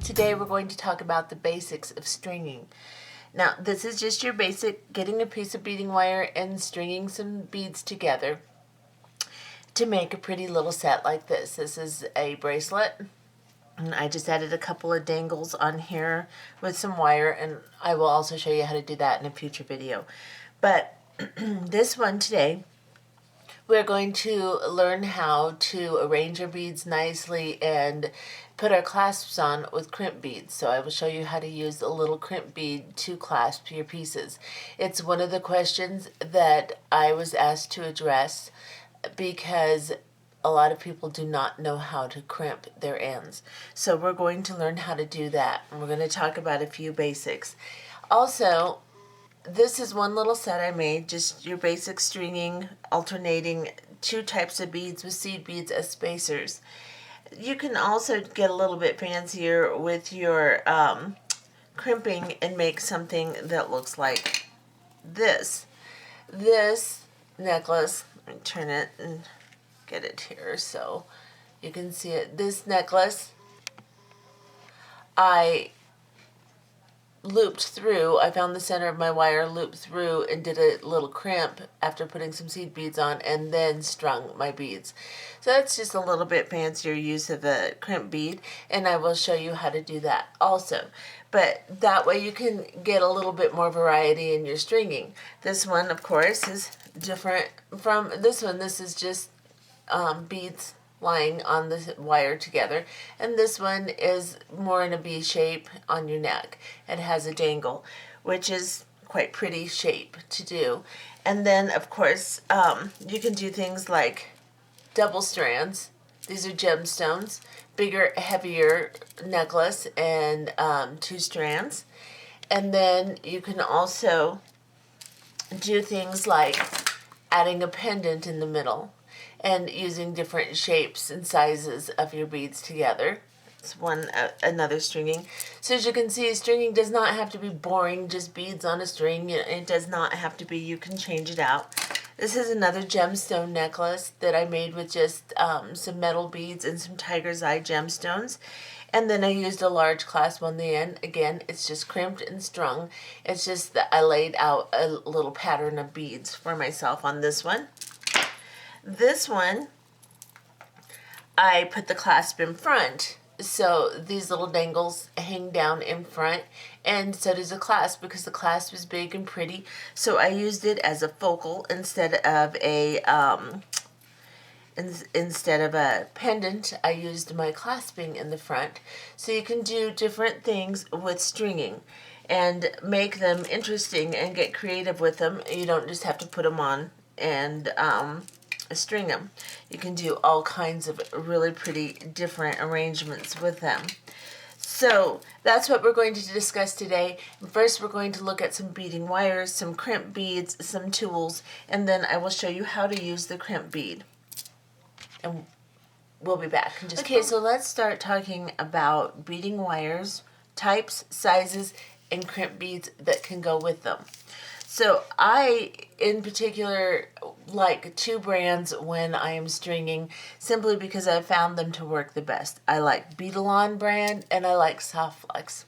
Today we're going to talk about the basics of stringing. Now this is just your basic getting a piece of beading wire and stringing some beads together to make a pretty little set like this. This is a bracelet, and I just added a couple of dangles on here with some wire, and I will also show you how to do that in a future video. But this one today, we're going to learn how to arrange our beads nicely and put our clasps on with crimp beads. So I will show you how to use a little crimp bead to clasp your pieces. It's one of the questions that I was asked to address because a lot of people do not know how to crimp their ends. So we're going to learn how to do that, and we're going to talk about a few basics. Also, this is one little set I made, just your basic stringing, alternating two types of beads with seed beads as spacers. You can also get a little bit fancier with your crimping and make something that looks like this. This necklace, let me turn it and get it here so you can see it. This necklace, I looped through. I found the center of my wire, looped through, and did a little crimp after putting some seed beads on, and then strung my beads. So that's just a little bit fancier use of a crimp bead, and I will show you how to do that also. But that way you can get a little bit more variety in your stringing. This one, of course, is different from this one. This is just beads lying on the wire together, and this one is more in a V shape on your neck. It has a dangle, which is quite pretty shape to do. And then of course you can do things like double strands. These are gemstones, bigger, heavier necklace, and 2 strands. And then you can also do things like adding a pendant in the middle and using different shapes and sizes of your beads together. It's another stringing. So as you can see, stringing does not have to be boring, just beads on a string. It does not have to be, you can change it out. This is another gemstone necklace that I made with just some metal beads and some tiger's eye gemstones. And then I used a large clasp on the end. Again, it's just crimped and strung. It's just that I laid out a little pattern of beads for myself on this one. This one, I put the clasp in front. So these little dangles hang down in front, and so does the clasp because the clasp is big and pretty. So I used it as a focal instead of a pendant. I used my clasping in the front. So you can do different things with stringing and make them interesting and get creative with them. You don't just have to put them on and string them. You can do all kinds of really pretty different arrangements with them. So that's what we're going to discuss today. First, we're going to look at some beading wires, some crimp beads, some tools, and then I will show you how to use the crimp bead. And we'll be back in just a moment. So let's start talking about beading wires, types, sizes, and crimp beads that can go with them. So I, in particular, like 2 brands when I am stringing, simply because I found them to work the best. I like Beadalon brand, and I like Softflex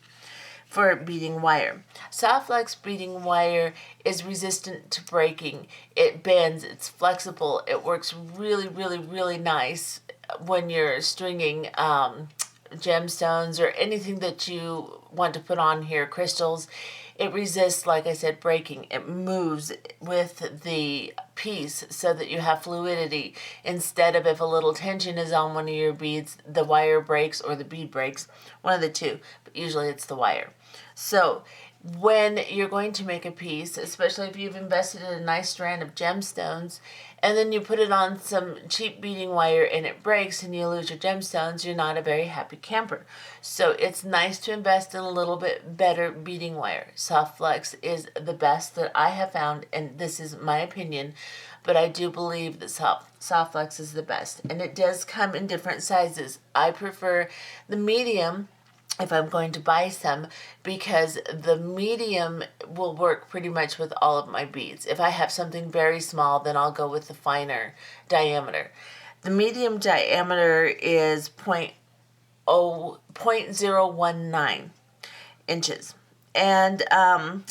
for beading wire. Softflex beading wire is resistant to breaking. It bends, it's flexible, it works really, really, really nice when you're stringing gemstones or anything that you want to put on here, crystals. It resists, like I said, breaking. It moves with the piece so that you have fluidity. Instead of if a little tension is on one of your beads, the wire breaks or the bead breaks. One of the two, but usually it's the wire. So when you're going to make a piece, especially if you've invested in a nice strand of gemstones, and then you put it on some cheap beading wire and it breaks and you lose your gemstones, you're not a very happy camper. So it's nice to invest in a little bit better beading wire. Softflex is the best that I have found, and this is my opinion, but I do believe that Softflex is the best. And it does come in different sizes. I prefer the medium if I'm going to buy some, because the medium will work pretty much with all of my beads. If I have something very small, then I'll go with the finer diameter. The medium diameter is 0.019 inches. And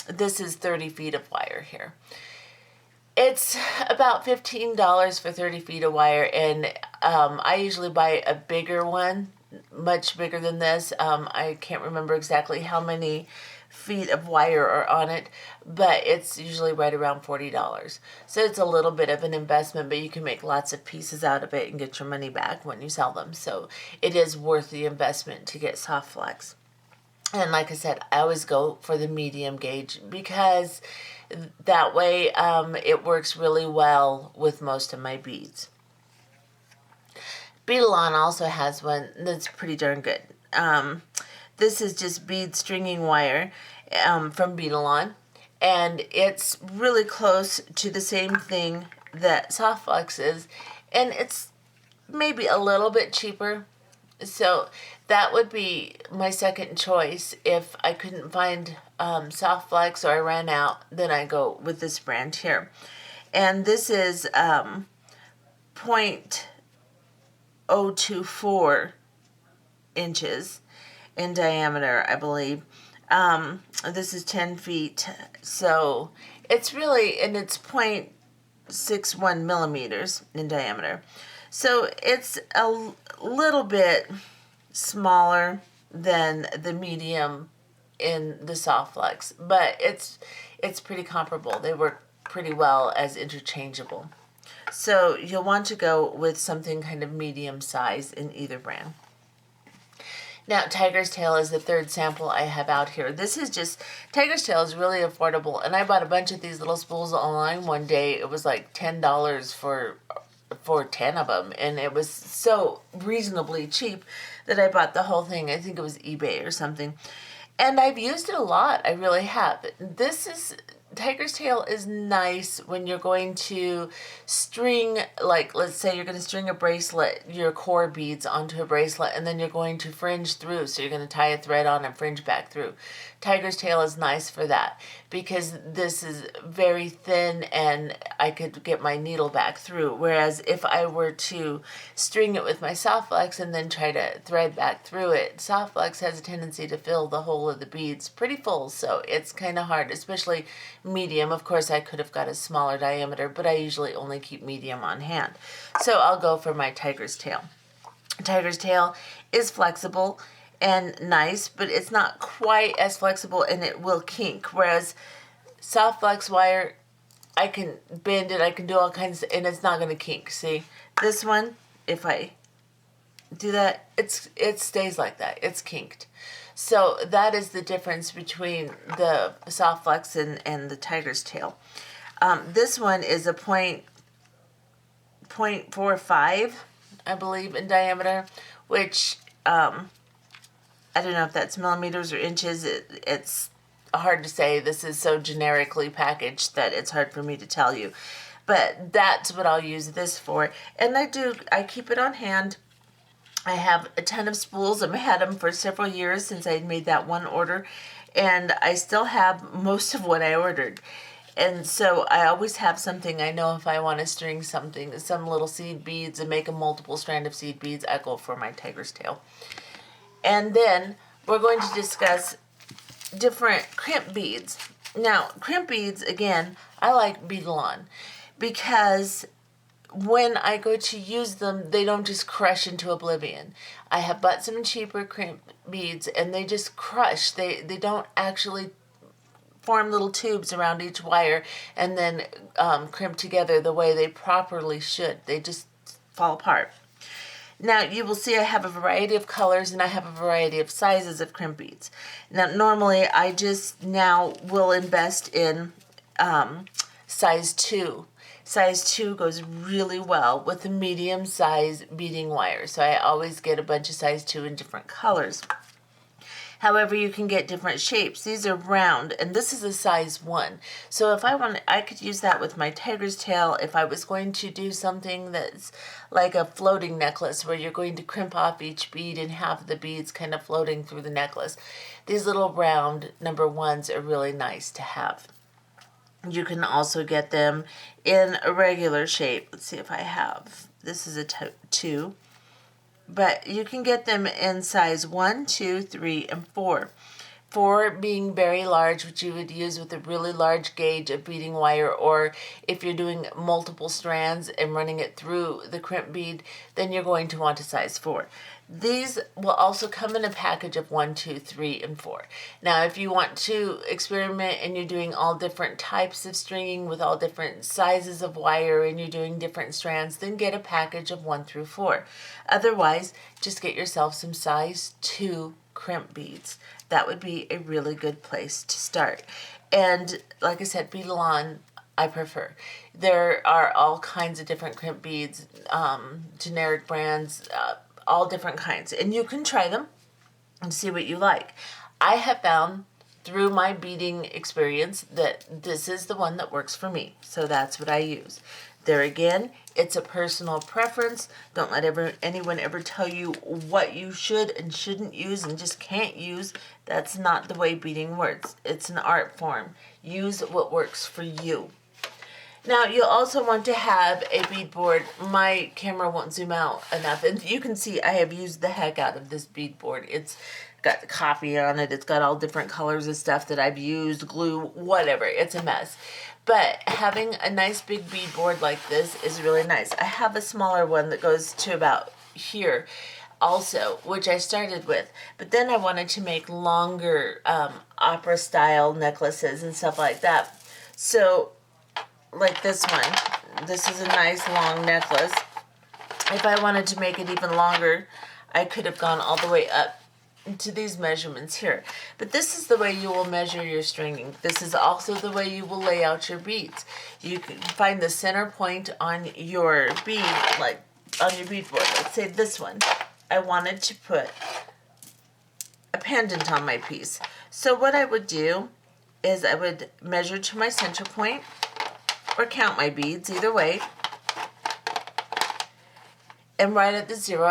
this is 30 feet of wire here. It's about $15 for 30 feet of wire, and I usually buy a bigger one, much bigger than this. I can't remember exactly how many feet of wire are on it, but it's usually right around $40. So it's a little bit of an investment, but you can make lots of pieces out of it and get your money back when you sell them. So it is worth the investment to get soft flex. And like I said, I always go for the medium gauge because that way it works really well with most of my beads. Beadalon also has one that's pretty darn good. This is just bead stringing wire from Beadalon, and it's really close to the same thing that soft flex is, and it's maybe a little bit cheaper. So that would be my second choice. If I couldn't find soft flex or I ran out, then I go with this brand here. And this is 0.024 inches in diameter, I believe. This is 10 feet. So it's really, and it's 0.61 millimeters in diameter. So it's a little bit smaller than the medium in the soft flex, but it's pretty comparable. They work pretty well as interchangeable. So you'll want to go with something kind of medium size in either brand. Now, tiger's tail is the third sample I have out here. This is just, tiger's tail is really affordable, and I bought a bunch of these little spools online one day. It was like $10 for 10 of them, and it was so reasonably cheap that I bought the whole thing. I think it was eBay or something. And I've used it a lot. I really have. Tiger's tail is nice when you're going to string, like, let's say you're going to string a bracelet, your core beads onto a bracelet, and then you're going to fringe through. So you're going to tie a thread on and fringe back through. Tiger's tail is nice for that because this is very thin and I could get my needle back through. Whereas if I were to string it with my soft flex and then try to thread back through it, soft flex has a tendency to fill the whole of the beads pretty full. So it's kind of hard, especially medium. Of course, I could have got a smaller diameter, but I usually only keep medium on hand. So I'll go for my tiger's tail. Tiger's tail is flexible and nice, but it's not quite as flexible and it will kink. Whereas soft flex wire, I can bend it, I can do all kinds of, and it's not going to kink. See, this one, if I do that, it stays like that. It's kinked. So that is the difference between the soft flex and the tiger's tail. This one is a 0.45, I believe, in diameter, which I don't know if that's millimeters or inches. It's hard to say. This is so generically packaged that it's hard for me to tell you. But that's what I'll use this for. And I keep it on hand. I have a ton of spools. I've had them for several years since I made that one order. And I still have most of what I ordered. And so I always have something. I know if I want to string something, some little seed beads and make a multiple strand of seed beads, I go for my tiger's tail. And then we're going to discuss different crimp beads. Now, crimp beads, again, I like Beadalon because when I go to use them, they don't just crush into oblivion. I have bought some cheaper crimp beads, and they just crush. They don't actually form little tubes around each wire and then crimp together the way they properly should. They just fall apart. Now, you will see I have a variety of colors and I have a variety of sizes of crimp beads. Now, normally I just now will invest in size 2. Size 2 goes really well with the medium size beading wire. So I always get a bunch of size 2 in different colors. However, you can get different shapes. These are round, and this is a size 1. So if I could use that with my tiger's tail if I was going to do something that's like a floating necklace where you're going to crimp off each bead and have the beads kind of floating through the necklace. These little round number 1s are really nice to have. You can also get them in a regular shape. Let's see if I have. This is a 2. but you can get them in size 1, 2, 3, and 4. 4 being very large, which you would use with a really large gauge of beading wire, or if you're doing multiple strands and running it through the crimp bead, then you're going to want a size 4. These will also come in a package of 1, 2, 3, and 4. Now, if you want to experiment and you're doing all different types of stringing with all different sizes of wire and you're doing different strands, then get a package of 1 through 4. Otherwise, just get yourself some size 2 crimp beads. That would be a really good place to start. And like I said, Beadalon I prefer. There are all kinds of different crimp beads, generic brands, all different kinds. And you can try them and see what you like. I have found through my beading experience that this is the one that works for me. So that's what I use. There again, it's a personal preference. Don't let anyone ever tell you what you should and shouldn't use and just can't use. That's not the way beading works. It's an art form. Use what works for you. Now, you'll also want to have a bead board. My camera won't zoom out enough. And you can see I have used the heck out of this bead board. It's got the copy on it. It's got all different colors of stuff that I've used, glue, whatever. It's a mess. But having a nice big bead board like this is really nice. I have a smaller one that goes to about here also, which I started with. But then I wanted to make longer opera-style necklaces and stuff like that. So like this one. This is a nice long necklace. If I wanted to make it even longer, I could have gone all the way up to these measurements here. But this is the way you will measure your stringing. This is also the way you will lay out your beads. You can find the center point on your bead, like on your bead board. Let's say this one. I wanted to put a pendant on my piece. So what I would do is I would measure to my center point, or count my beads, either way. And right at the 0,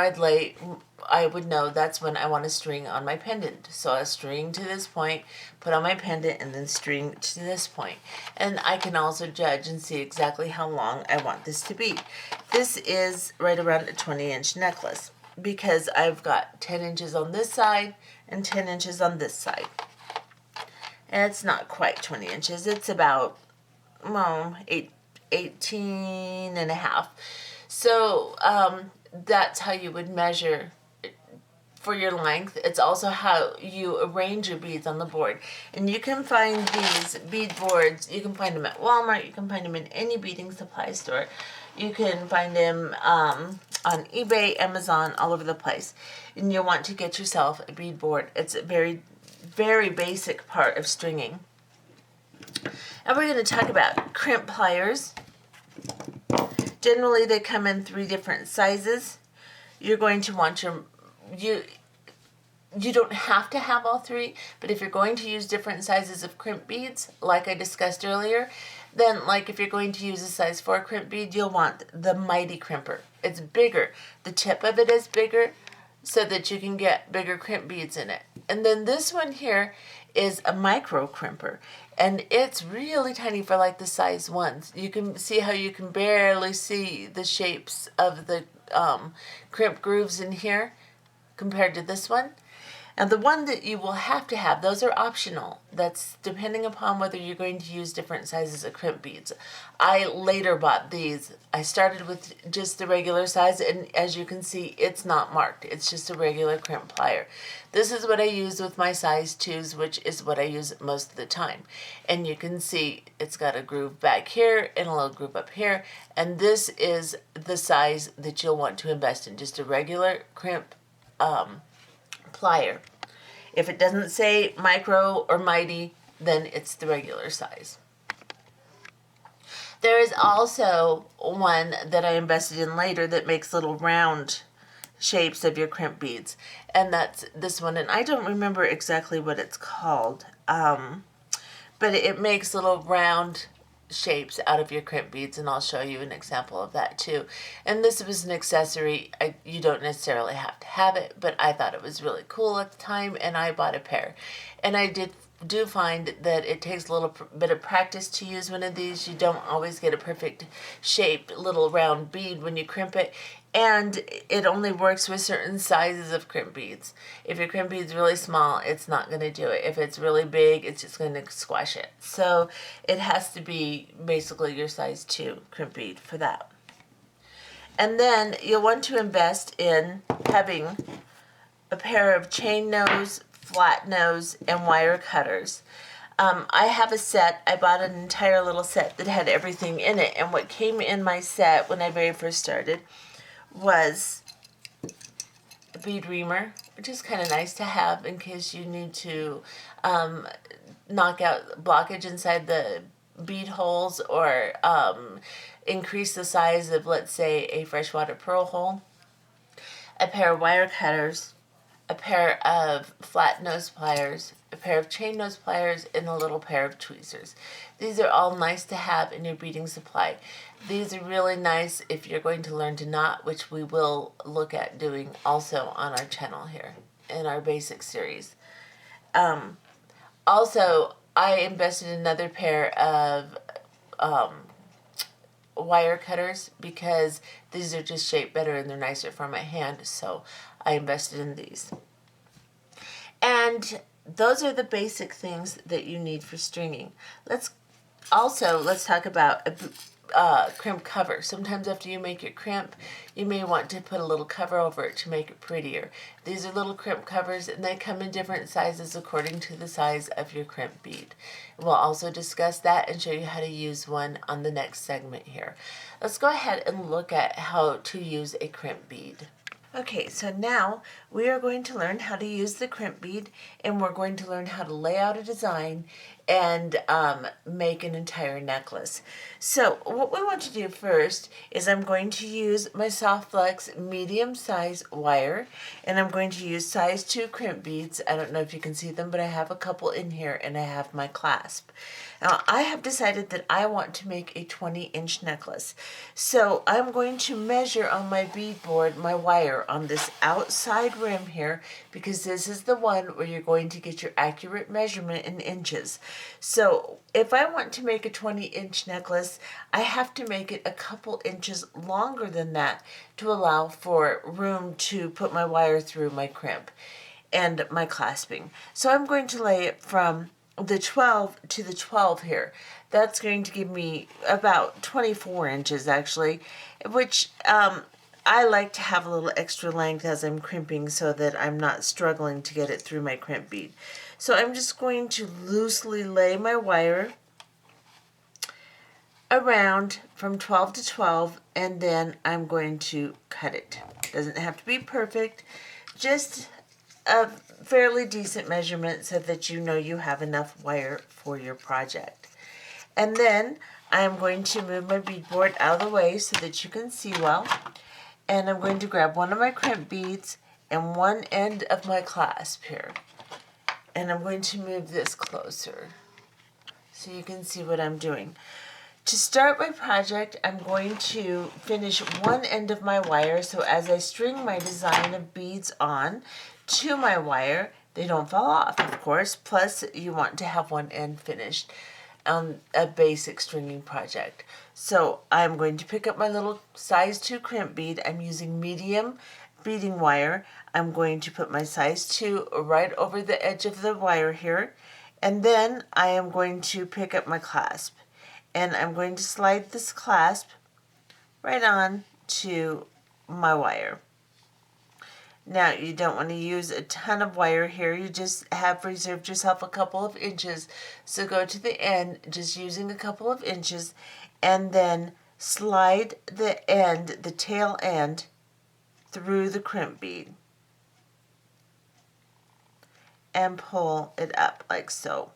I would know that's when I want to string on my pendant. So I string to this point, put on my pendant, and then string to this point. And I can also judge and see exactly how long I want this to be. This is right around a 20-inch necklace because I've got 10 inches on this side and 10 inches on this side. And it's not quite 20 inches. It's about 18 and a half. So that's how you would measure for your length. It's also how you arrange your beads on the board. And you can find these bead boards, you can find them at Walmart, you can find them in any beading supply store. You can find them on eBay, Amazon, all over the place. And you'll want to get yourself a bead board. It's a very, very basic part of stringing. And we're going to talk about crimp pliers. Generally, they come in 3 different sizes. You're going to want you don't have to have all 3, but if you're going to use different sizes of crimp beads, like I discussed earlier, then like if you're going to use a size 4 crimp bead, you'll want the Mighty Crimper. It's bigger. The tip of it is bigger so that you can get bigger crimp beads in it. And then this one here is a micro crimper. And it's really tiny for like the size 1s. You can see how you can barely see the shapes of the crimp grooves in here compared to this one. And the one that you will have to have, those are optional. That's depending upon whether you're going to use different sizes of crimp beads. I later bought these. I started with just the regular size, and as you can see, it's not marked. It's just a regular crimp plier. This is what I use with my size 2s, which is what I use most of the time. And you can see it's got a groove back here and a little groove up here. And this is the size that you'll want to invest in, just a regular crimp plier. If it doesn't say micro or mighty, then it's the regular size. There is also one that I invested in later that makes little round shapes of your crimp beads, and that's this one, and I don't remember exactly what it's called, but it makes little round shapes out of your crimp beads, and I'll show you an example of that too. And this was an accessory. You don't necessarily have to have it, but I thought it was really cool at the time, and I bought a pair. And I do find that it takes a little bit of practice to use one of these. You don't always get a perfect shaped little round bead when you crimp it, And it only works with certain sizes of crimp beads. If your crimp bead's really small, it's not going to do it. If it's really big, it's just going to squash it. So it has to be basically your size 2 crimp bead for that. And then you'll want to invest in having a pair of chain nose, flat nose, and wire cutters. I have a set. I bought an entire little set that had everything in it. And what came in my set when I very first started was a bead reamer, which is kind of nice to have in case you need to knock out blockage inside the bead holes or increase the size of, let's say, a freshwater pearl hole. A pair of wire cutters, a pair of flat nose pliers, a pair of chain nose pliers, and a little pair of tweezers. These are all nice to have in your beading supply. These are really nice if you're going to learn to knot, which we will look at doing also on our channel here in our basic series. Also, I invested in another pair of wire cutters because these are just shaped better and they're nicer for my hand, so I invested in these. And those are the basic things that you need for stringing. Let's talk about a crimp cover. Sometimes after you make your crimp, you may want to put a little cover over it to make it prettier. These are little crimp covers, and they come in different sizes according to the size of your crimp bead. We'll also discuss that and show you how to use one on the next segment here. Let's go ahead and look at how to use a crimp bead. Okay, so now we are going to learn how to use the crimp bead, and we're going to learn how to lay out a design and make an entire necklace. So what we want to do first is I'm going to use my Soft Flex medium size wire, and I'm going to use size 2 crimp beads. I don't know if you can see them, but I have a couple in here, and I have my clasp. Now I have decided that I want to make a 20-inch necklace. So I'm going to measure on my bead board my wire on this outside rim here, because this is the one where you're going to get your accurate measurement in inches. So if I want to make a 20-inch necklace, I have to make it a couple inches longer than that to allow for room to put my wire through my crimp and my clasping. So I'm going to lay it from the 12 to the 12 here. That's going to give me about 24 inches actually, which I like to have a little extra length as I'm crimping so that I'm not struggling to get it through my crimp bead. So I'm just going to loosely lay my wire around from 12 to 12, and then I'm going to cut it. Doesn't have to be perfect, just a fairly decent measurement so that you know you have enough wire for your project. And then I'm going to move my bead board out of the way so that you can see well. And I'm going to grab one of my crimp beads and one end of my clasp here. And I'm going to move this closer so you can see what I'm doing. To start my project, I'm going to finish one end of my wire, so as I string my design of beads on to my wire, they don't fall off, of course. Plus, you want to have one end finished on a basic stringing project. So I'm going to pick up my little size 2 crimp bead. I'm using medium beading wire. I'm going to put my size 2 right over the edge of the wire here, and then I am going to pick up my clasp. And I'm going to slide this clasp right on to my wire. Now, you don't want to use a ton of wire here. You just have reserved yourself a couple of inches. So go to the end, just using a couple of inches, and then slide the end, the tail end, through the crimp bead. And pull it up like so.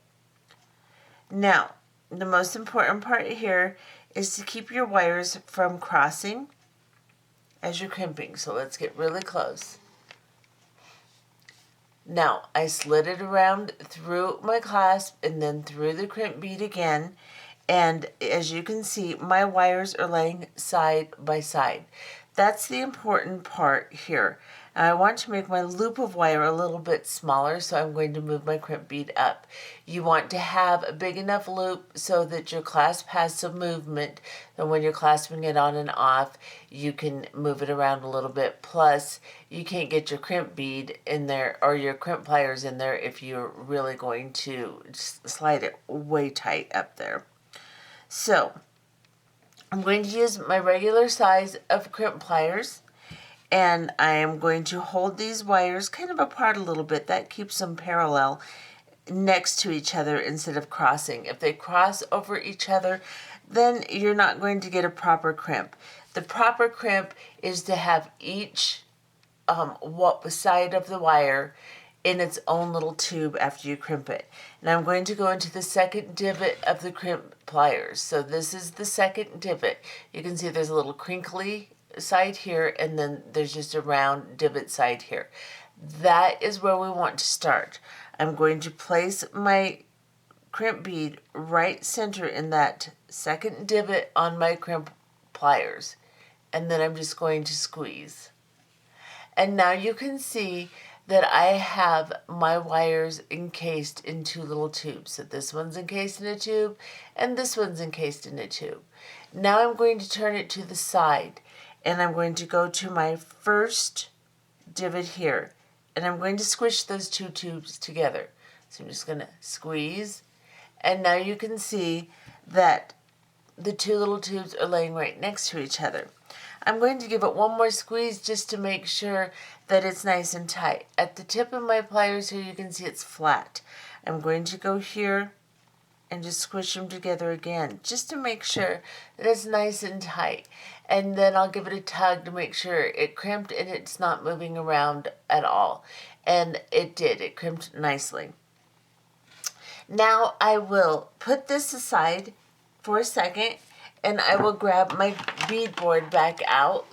Now, the most important part here is to keep your wires from crossing as you're crimping. So let's get really close. Now, I slid it around through my clasp and then through the crimp bead again. And as you can see, my wires are laying side by side. That's the important part here. I want to make my loop of wire a little bit smaller, so I'm going to move my crimp bead up. You want to have a big enough loop so that your clasp has some movement, and when you're clasping it on and off, you can move it around a little bit. Plus, you can't get your crimp bead in there or your crimp pliers in there if you're really going to slide it way tight up there. So, I'm going to use my regular size of crimp pliers. And I am going to hold these wires kind of apart a little bit. That keeps them parallel next to each other instead of crossing. If they cross over each other, then you're not going to get a proper crimp. The proper crimp is to have each side of the wire in its own little tube after you crimp it. Now I'm going to go into the second divot of the crimp pliers. So this is the second divot. You can see there's a little crinkly side here, and then there's just a round divot side here. That is where we want to start. I'm going to place my crimp bead right center in that second divot on my crimp pliers, and then I'm just going to squeeze. And now you can see that I have my wires encased in two little tubes. So this one's encased in a tube, and this one's encased in a tube. Now I'm going to turn it to the side, and I'm going to go to my first divot here, and I'm going to squish those two tubes together. So I'm just going to squeeze, and now you can see that the two little tubes are laying right next to each other. I'm going to give it one more squeeze just to make sure that it's nice and tight. At the tip of my pliers here, you can see it's flat. I'm going to go here and just squish them together again, just to make sure that it's nice and tight. And then I'll give it a tug to make sure it crimped and it's not moving around at all. And it did, it crimped nicely. Now I will put this aside for a second, and I will grab my bead board back out,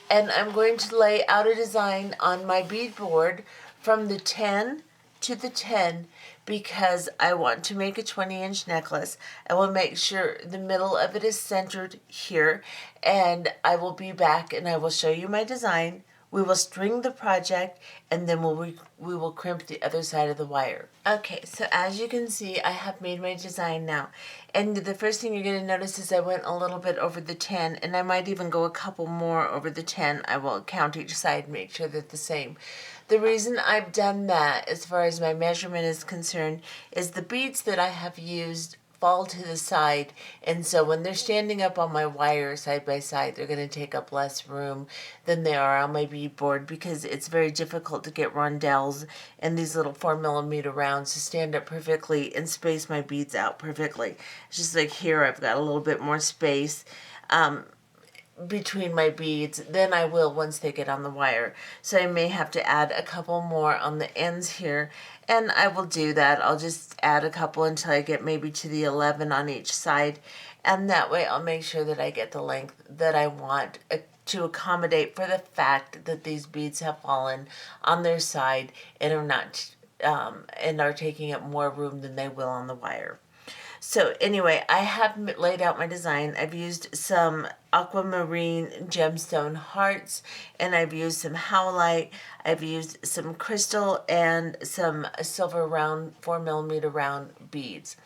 and I'm going to lay out a design on my bead board from the 10 to the 10 because I want to make a 20-inch necklace. I will make sure the middle of it is centered here, and I will be back and I will show you my design. We will string the project, and then we will crimp the other side of the wire. Okay, so as you can see, I have made my design now. And the first thing you're going to notice is I went a little bit over the 10, and I might even go a couple more over the 10. I will count each side and make sure they're the same. The reason I've done that, as far as my measurement is concerned, is the beads that I have used fall to the side, and so when they're standing up on my wire side by side, they're going to take up less room than they are on my bead board because it's very difficult to get rondelles and these little 4mm rounds to stand up perfectly and space my beads out perfectly. It's just like here I've got a little bit more space between my beads than I will once they get on the wire. So I may have to add a couple more on the ends here, and I will do that. I'll just add a couple until I get maybe to the 11 on each side, and that way I'll make sure that I get the length that I want to accommodate for the fact that these beads have fallen on their side and are not and are taking up more room than they will on the wire. So anyway, I have laid out my design. I've used some aquamarine gemstone hearts, and I've used some howlite. I've used some crystal and some silver round 4mm round beads.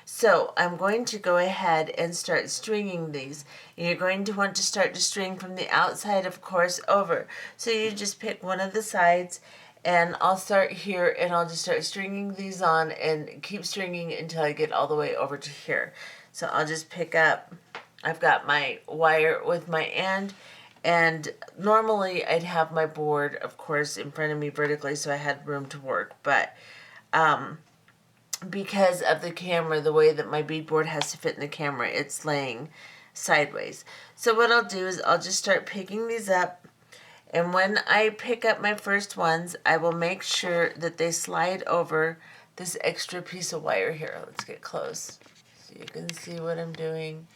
So I'm going to go ahead and start stringing these. You're going to want to start to string from the outside, of course, over. So you just pick one of the sides, and I'll start here, and I'll just start stringing these on and keep stringing until I get all the way over to here. So I'll just pick up, I've got my wire with my end, and normally I'd have my board, of course, in front of me vertically so I had room to work, but because of the camera, the way that my beadboard has to fit in the camera, it's laying sideways. So what I'll do is I'll just start picking these up, and when I pick up my first ones, I will make sure that they slide over this extra piece of wire here. Let's get close so you can see what I'm doing.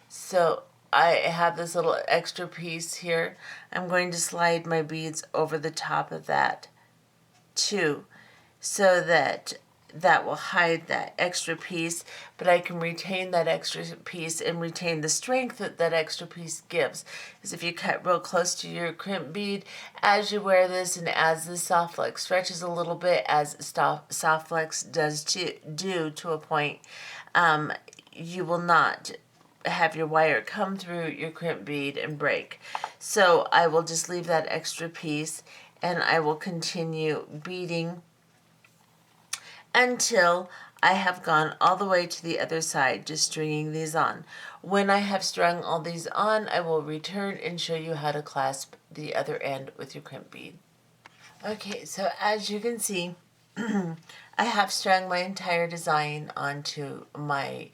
So I have this little extra piece here. I'm going to slide my beads over the top of that too, so that that will hide that extra piece, but I can retain that extra piece and retain the strength that that extra piece gives. Because if you cut real close to your crimp bead, as you wear this and as the soft flex stretches a little bit, as soft flex does do to a point, you will not have your wire come through your crimp bead and break. So I will just leave that extra piece and I will continue beading until I have gone all the way to the other side, just stringing these on. When I have strung all these on, I will return and show you how to clasp the other end with your crimp bead. Okay, so as you can see, I have strung my entire design onto my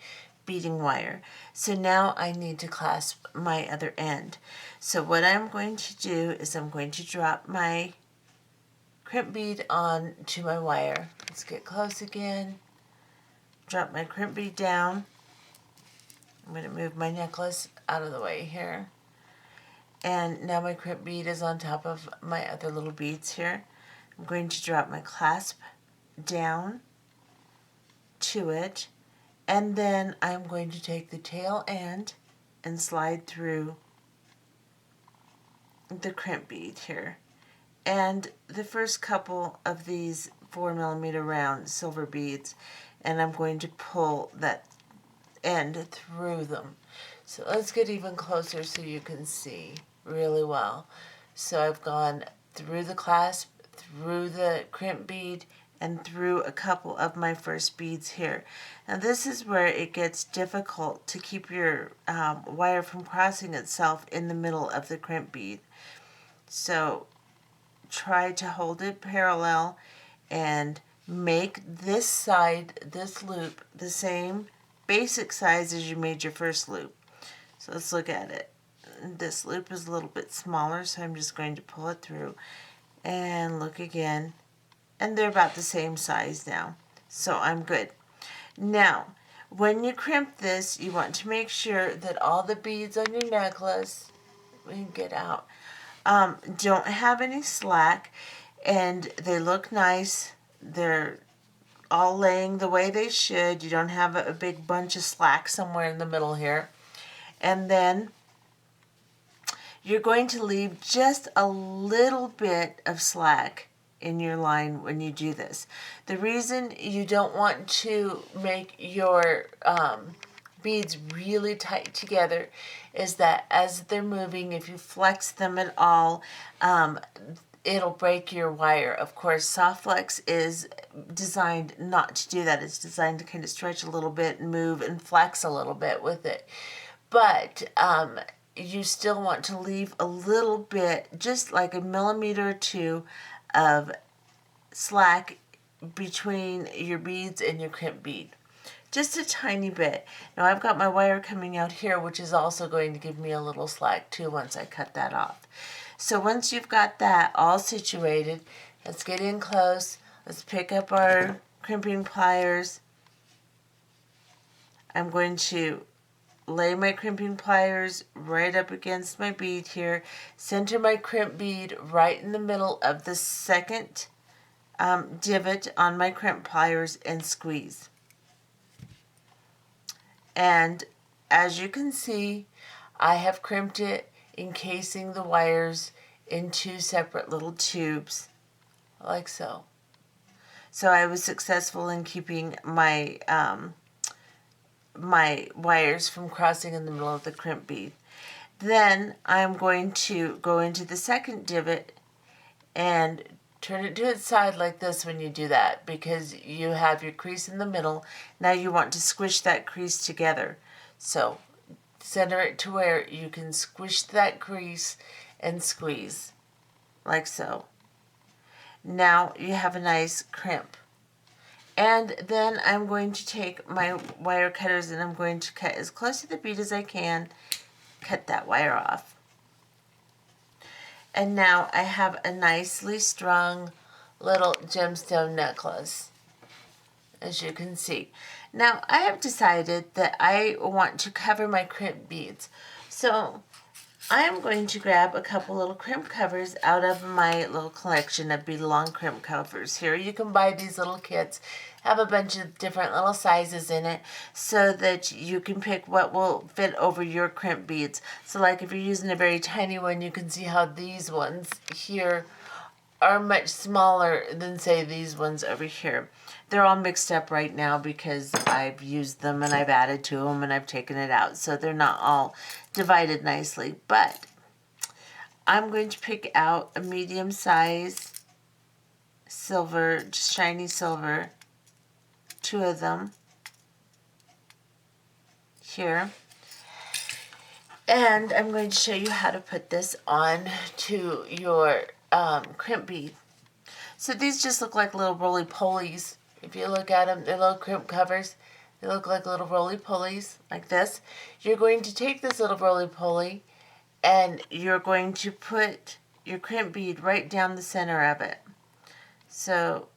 beading wire. So now I need to clasp my other end. So what I'm going to do is I'm going to drop my crimp bead onto my wire. Let's get close again. Drop my crimp bead down. I'm going to move my necklace out of the way here. And now my crimp bead is on top of my other little beads here. I'm going to drop my clasp down to it, and then I'm going to take the tail end and slide through the crimp bead here. And the first couple of these 4mm round silver beads, and I'm going to pull that end through them. So let's get even closer so you can see really well. So I've gone through the clasp, through the crimp bead, and through a couple of my first beads here. Now this is where it gets difficult to keep your wire from crossing itself in the middle of the crimp bead. So try to hold it parallel and make this side, this loop, the same basic size as you made your first loop. So let's look at it. This loop is a little bit smaller, so I'm just going to pull it through and look again. And they're about the same size now, so I'm good. Now, when you crimp this, you want to make sure that all the beads on your necklace, we can get out, don't have any slack, and they look nice. They're all laying the way they should. You don't have a big bunch of slack somewhere in the middle here. And then you're going to leave just a little bit of slack in your line when you do this. The reason you don't want to make your beads really tight together is that as they're moving, if you flex them at all, it'll break your wire. Of course, soft flex is designed not to do that. It's designed to kind of stretch a little bit and move and flex a little bit with it. But you still want to leave a little bit, just like a millimeter or two of slack between your beads and your crimp bead. Just a tiny bit. Now I've got my wire coming out here, which is also going to give me a little slack too once I cut that off. So once you've got that all situated, let's get in close. Let's pick up our crimping pliers. I'm going to lay my crimping pliers right up against my bead here. Center my crimp bead right in the middle of the second divot on my crimp pliers and squeeze. And as you can see, I have crimped it, encasing the wires in two separate little tubes, like so. So I was successful in keeping my my wires from crossing in the middle of the crimp bead. Then I'm going to go into the second divot and turn it to its side like this when you do that, because you have your crease in the middle. Now you want to squish that crease together. So center it to where you can squish that crease and squeeze, like so. Now you have a nice crimp. And then I'm going to take my wire cutters and I'm going to cut as close to the bead as I can, cut that wire off. And now I have a nicely strung little gemstone necklace, as you can see. Now I have decided that I want to cover my crimp beads. So I am going to grab a couple little crimp covers out of my little collection of Bead Along crimp covers. Here you can buy these little kits have a bunch of different little sizes in it so that you can pick what will fit over your crimp beads. So like if you're using a very tiny one, you can see how these ones here are much smaller than say these ones over here. They're all mixed up right now because I've used them and I've added to them and I've taken it out. So they're not all divided nicely, but I'm going to pick out a medium size silver, just shiny silver, 2 of them here. And I'm going to show you how to put this on to your crimp bead. So these just look like little roly-polies. If you look at them, they're little crimp covers. They look like little roly-polies, like this. You're going to take this little roly-poly and you're going to put your crimp bead right down the center of it. So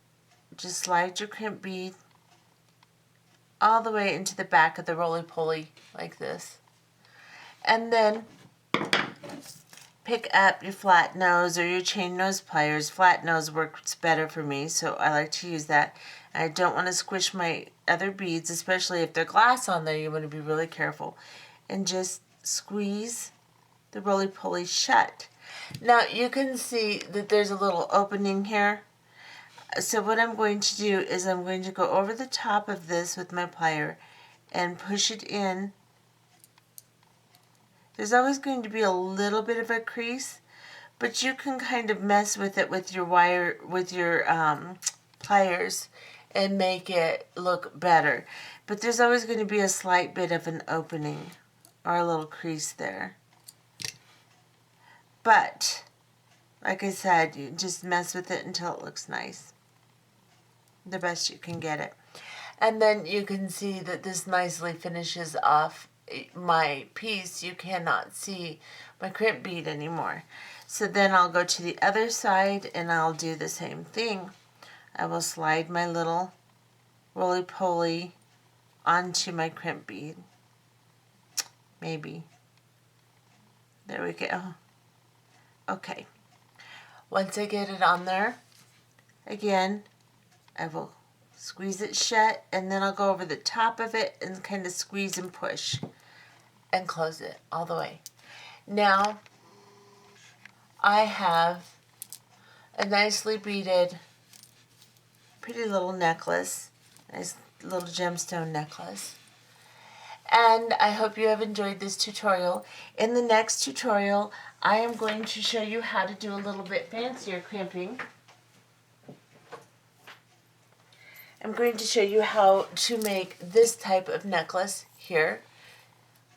just slide your crimp bead all the way into the back of the roly-poly like this. And then pick up your flat nose or your chain nose pliers. Flat nose works better for me, so I like to use that. I don't want to squish my other beads, especially if there's glass on there. You want to be really careful. And just squeeze the roly-poly shut. Now you can see that there's a little opening here. So what I'm going to do is I'm going to go over the top of this with my plier and push it in. There's always going to be a little bit of a crease, but you can kind of mess with it with your wire, with your pliers, and make it look better. But there's always going to be a slight bit of an opening or a little crease there. But, like I said, you just mess with it until it looks nice. The best you can get it. And then you can see that this nicely finishes off my piece. You cannot see my crimp bead anymore. So then I'll go to the other side and I'll do the same thing. I will slide my little roly-poly onto my crimp bead. Maybe. There we go. Okay. Once I get it on there, again, I will squeeze it shut, and then I'll go over the top of it and kind of squeeze and push and close it all the way. Now I have a nicely beaded, pretty little necklace, nice little gemstone necklace. And I hope you have enjoyed this tutorial. In the next tutorial, I am going to show you how to do a little bit fancier crimping. I'm going to show you how to make this type of necklace here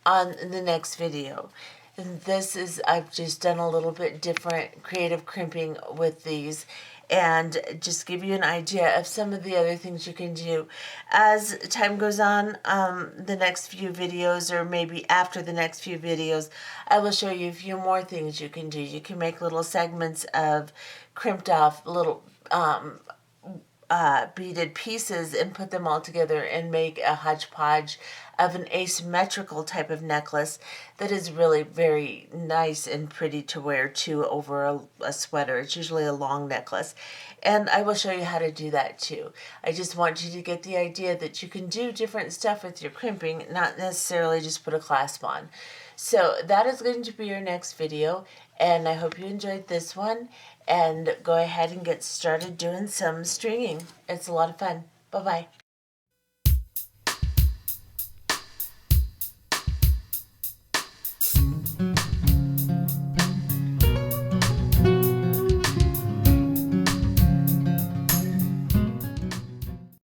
on the next video. And this is, I've just done a little bit different creative crimping with these, and just give you an idea of some of the other things you can do. As time goes on, the next few videos, or maybe after the next few videos, I will show you a few more things you can do. You can make little segments of crimped off little beaded pieces and put them all together and make a hodgepodge of an asymmetrical type of necklace that is really very nice and pretty to wear too over a sweater. It's usually a long necklace, and I will show you how to do that too. I just want you to get the idea that you can do different stuff with your crimping, not necessarily just put a clasp on. So that is going to be your next video, and I hope you enjoyed this one, and go ahead and get started doing some stringing. It's a lot of fun. Bye-bye.